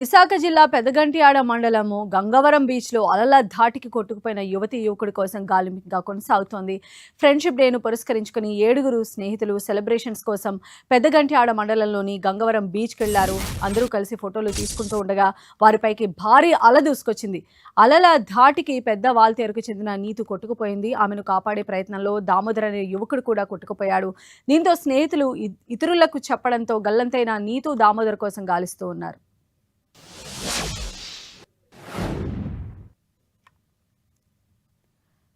విశాఖ జిల్లా పెదగంట్యాడ మండలము గంగవరం బీచ్లో అలల ధాటికి కొట్టుకుపోయిన యువకుడి కోసం గాలింపుగా కొనసాగుతోంది. ఫ్రెండ్షిప్ డేను పురస్కరించుకుని 7గురు స్నేహితులు సెలబ్రేషన్స్ కోసం పెదగంట్యాడ మండలంలోని గంగవరం బీచ్కి వెళ్లారు. అందరూ కలిసి ఫోటోలు తీసుకుంటూ ఉండగా వారిపైకి భారీ అల దూసుకొచ్చింది. అలల ధాటికి పెద్ద వాల్తేరుకు చెందిన నీతు కొట్టుకుపోయింది. ఆమెను కాపాడే ప్రయత్నంలో దామోదర్ అనే యువకుడు కూడా కొట్టుకుపోయాడు. దీంతో స్నేహితులు ఇతరులకు చెప్పడంతో గల్లంతైన నీతు దామోదర్ కోసం గాలిస్తూ ఉన్నారు.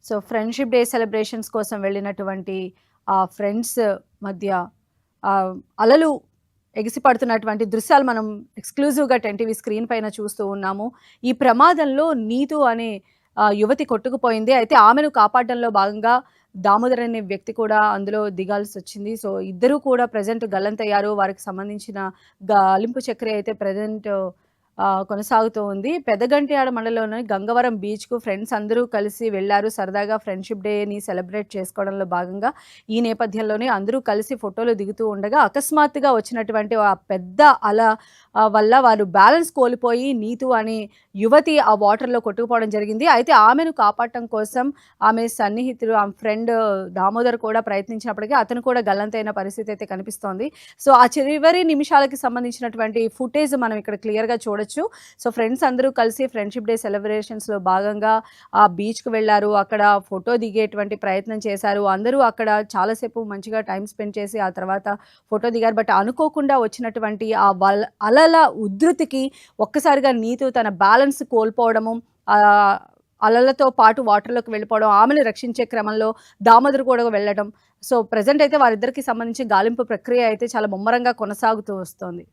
సో ఫ్రెండ్షిప్ డే సెలబ్రేషన్స్ కోసం వెళ్ళినటువంటి ఆ ఫ్రెండ్స్ మధ్య అలలు ఎగిసిపడుతున్నటువంటి దృశ్యాలు మనం ఎక్స్క్లూజివ్గా 10 టీవీ స్క్రీన్ పైన చూస్తూ ఉన్నాము. ఈ ప్రమాదంలో నీతు అనే యువతి కొట్టుకుపోయింది. అయితే ఆమెను కాపాడడంలో భాగంగా దామోదర్ అనే వ్యక్తి కూడా అందులో దిగాల్సి వచ్చింది. సో ఇద్దరు కూడా ప్రజెంట్ గల్లంతయ్యారు. వారికి సంబంధించిన గాలింపు చక్రి అయితే ప్రజెంట్ కొనసాగుతూ ఉంది. పెదగంట్యాడ మండలంలోని గంగవరం బీచ్‌కు ఫ్రెండ్స్ అందరూ కలిసి వెళ్లారు. సరదాగా ఫ్రెండ్షిప్ డేని సెలబ్రేట్ చేసుకోవడంలో భాగంగా ఈ నేపథ్యంలోనే అందరూ కలిసి ఫోటోలు దిగుతూ ఉండగా అకస్మాత్తుగా వచ్చినటువంటి ఆ పెద్ద అల వల్ల వారు బ్యాలెన్స్ కోల్పోయి నీతు అనే యువతి ఆ వాటర్‌లో కొట్టుకుపోవడం జరిగింది. అయితే ఆమెను కాపాడటం కోసం ఆమె సన్నిహితుడు, ఆమె ఫ్రెండ్ దామోదర్ కూడా ప్రయత్నించినప్పటికీ అతను కూడా గల్లంతైన పరిస్థితి అయితే కనిపిస్తోంది. సో ఆ చివరి నిమిషాలకి సంబంధించినటువంటి ఫుటేజ్ మనం ఇక్కడ క్లియర్‌గా చూడొచ్చు. సో ఫ్రెండ్స్ అందరూ కలిసి ఫ్రెండ్షిప్ డే సెలబ్రేషన్స్‌లో భాగంగా ఆ బీచ్‌కి వెళ్లారు. అక్కడ ఫోటో దిగేటువంటి ప్రయత్నం చేశారు. అందరూ అక్కడ చాలాసేపు మంచిగా టైమ్ స్పెండ్ చేసి ఆ తర్వాత ఫోటో దిగారు. బట్ అనుకోకుండా వచ్చినటువంటి ఆ అలల ఉధృతికి ఒక్కసారిగా నీతు తన బ్యాలెన్స్ కోల్పోవడము, అలలతో పాటు వాటర్‌లోకి వెళ్ళిపోవడం, ఆమెను రక్షించే క్రమంలో దామోదర్ కూడా వెళ్ళడం. సో ప్రెజెంట్ అయితే వారిద్దరికి సంబంధించి గాలింపు ప్రక్రియ అయితే చాలా ముమ్మరంగా కొనసాగుతూ వస్తోంది.